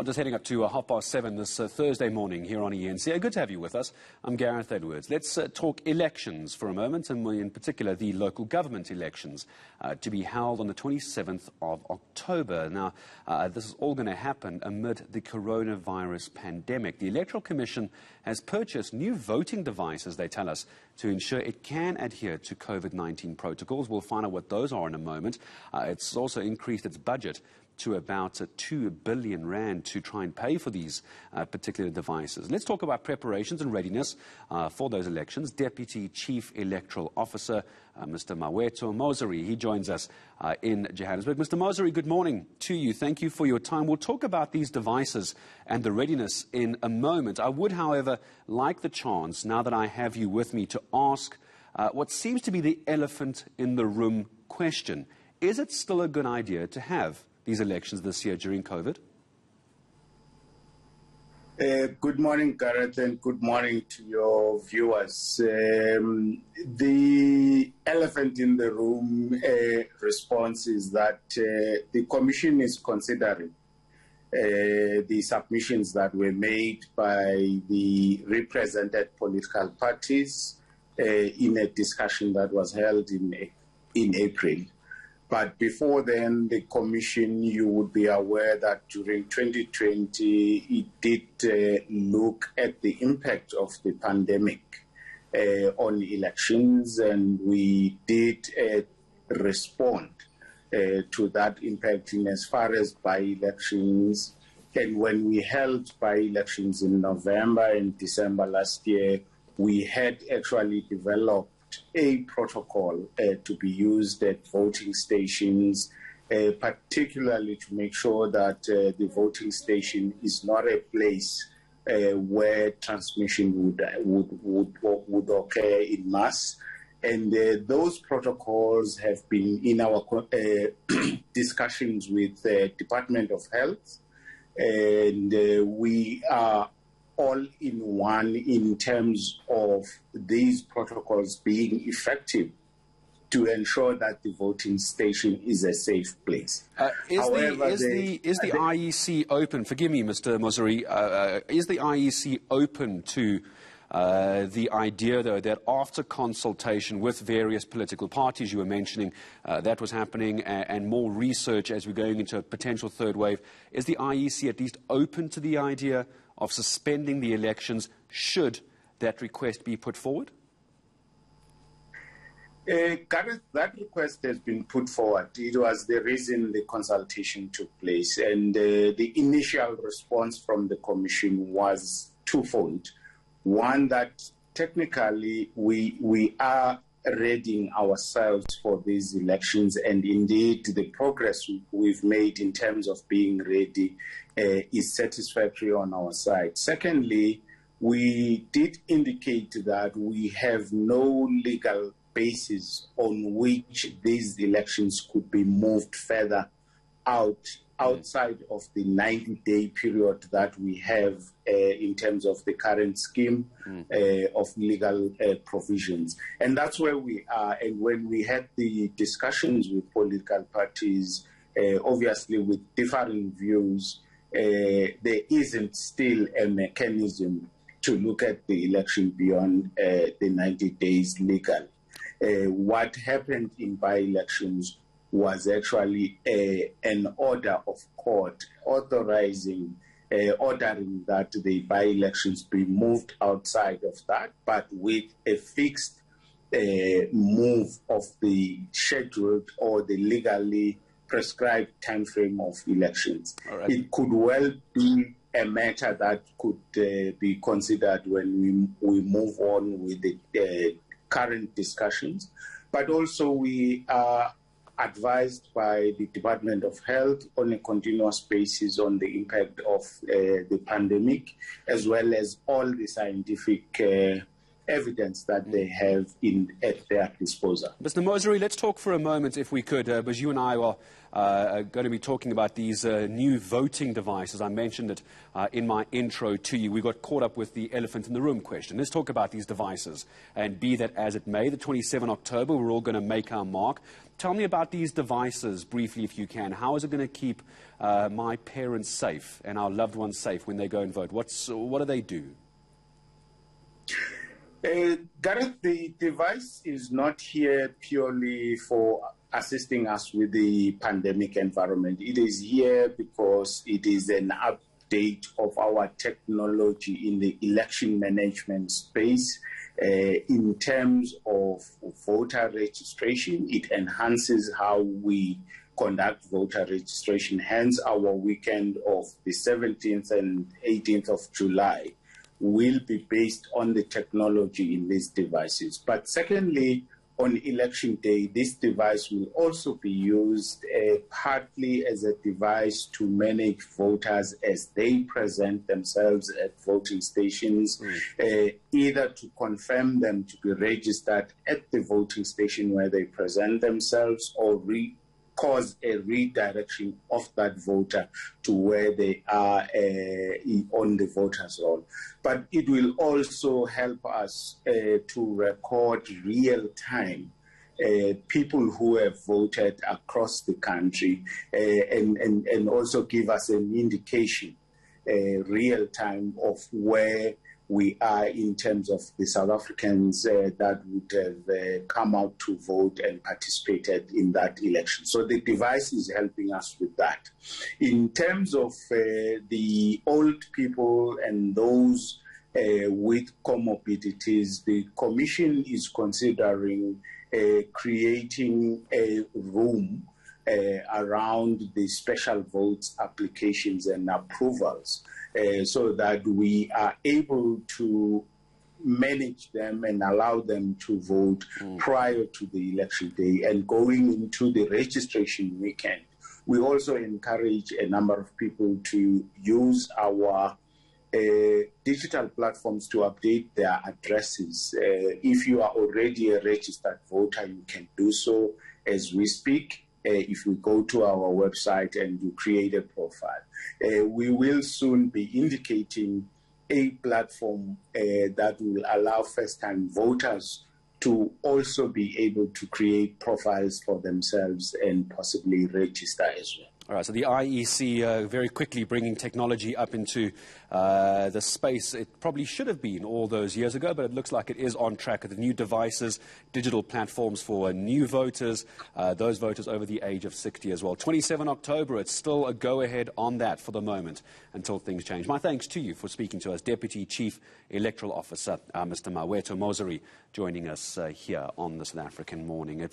Just heading up to 7:30 this Thursday morning here on eNCA. Good to have you with us. I'm Gareth Edwards. Let's talk elections for a moment, and in particular the local government elections to be held on the 27th of October. Now, this is all going to happen amid the coronavirus pandemic. The Electoral Commission has purchased new voting devices, they tell us, to ensure it can adhere to COVID-19 protocols. We'll find out what those are in a moment. It's also increased its budget to about 2 billion rand to try and pay for these particular devices. Let's talk about preparations and readiness for those elections. Deputy Chief Electoral Officer, Mr. Maweto Moseri, he joins us in Johannesburg. Mr. Moseri, good morning to you. Thank you for your time. We'll talk about these devices and the readiness in a moment. I would, however, like the chance, now that I have you with me, to ask what seems to be the elephant in the room question. Is it still a good idea to have these elections this year during COVID? Good morning, Gareth, and good morning to your viewers. The elephant in the room response is that the Commission is considering the submissions that were made by the represented political parties in a discussion that was held in April. But before then, the Commission, you would be aware that during 2020, it did look at the impact of the pandemic on elections, and we did respond to that impact in as far as by-elections. And when we held by-elections in November and December last year, we had actually developed a protocol to be used at voting stations, particularly to make sure that the voting station is not a place where transmission would occur in mass. And those protocols have been in our discussions with the Department of Health, and we are all in one in terms of these protocols being effective to ensure that the voting station is a safe place. Is the IEC open? Forgive me, Mr. Moseri. Is the IEC open to the idea, though, that after consultation with various political parties, you were mentioning that was happening, and more research as we're going into a potential third wave, is the IEC at least open to the idea of suspending the elections should that request be put forward? Gareth, that request has been put forward. It was the reason the consultation took place, and the initial response from the Commission was twofold. One, that technically we are readying ourselves for these elections, and indeed the progress we've made in terms of being ready is satisfactory on our side. Secondly, we did indicate that we have no legal basis on which these elections could be moved further outside of the 90-day period that we have in terms of the current scheme of legal provisions. And that's where we are. And when we had the discussions with political parties, obviously with differing views, there isn't still a mechanism to look at the election beyond the 90 days legal. What happened in by-elections was actually an order of court ordering that the by-elections be moved outside of that, but with a fixed move of the scheduled or the legally prescribed time frame of elections. Right. It could well be a matter that could be considered when we move on with the current discussions, but also we are advised by the Department of Health on a continuous basis on the impact of the pandemic, as well as all the scientific evidence that they have at their disposal. Mr. Moseri, let's talk for a moment, if we could, because you and I are going to be talking about these new voting devices. I mentioned it in my intro to you. We got caught up with the elephant in the room question. Let's talk about these devices, and be that as it may, the 27th October, we're all going to make our mark. Tell me about these devices briefly, if you can. How is it going to keep my parents safe and our loved ones safe when they go and vote? What do they do? Gareth, the device is not here purely for assisting us with the pandemic environment. It is here because it is an update of our technology in the election management space. In terms of voter registration, it enhances how we conduct voter registration. Hence, our weekend of the 17th and 18th of July will be based on the technology in these devices. But secondly, on election day, this device will also be used partly as a device to manage voters as they present themselves at voting stations, either to confirm them to be registered at the voting station where they present themselves, or cause a redirection of that voter to where they are on the voters roll. But it will also help us to record real-time people who have voted across the country, and also give us an indication real-time of where we are in terms of the South Africans that would have come out to vote and participated in that election. So the device is helping us with that. In terms of the old people and those with comorbidities, the Commission is considering creating a room around the special votes applications and approvals, so that we are able to manage them and allow them to vote prior to the election day. And going into the registration weekend, we also encourage a number of people to use our digital platforms to update their addresses. If you are already a registered voter, you can do so as we speak. If you go to our website and you create a profile. We will soon be indicating a platform that will allow first-time voters to also be able to create profiles for themselves and possibly register as well. All right, so the IEC very quickly bringing technology up into the space it probably should have been all those years ago, but it looks like it is on track with the new devices, digital platforms for new voters, those voters over the age of 60 as well. 27 October, it's still a go-ahead on that for the moment until things change. My thanks to you for speaking to us, Deputy Chief Electoral Officer, Mr. Maweto Moseri, joining us here on the South African Morning.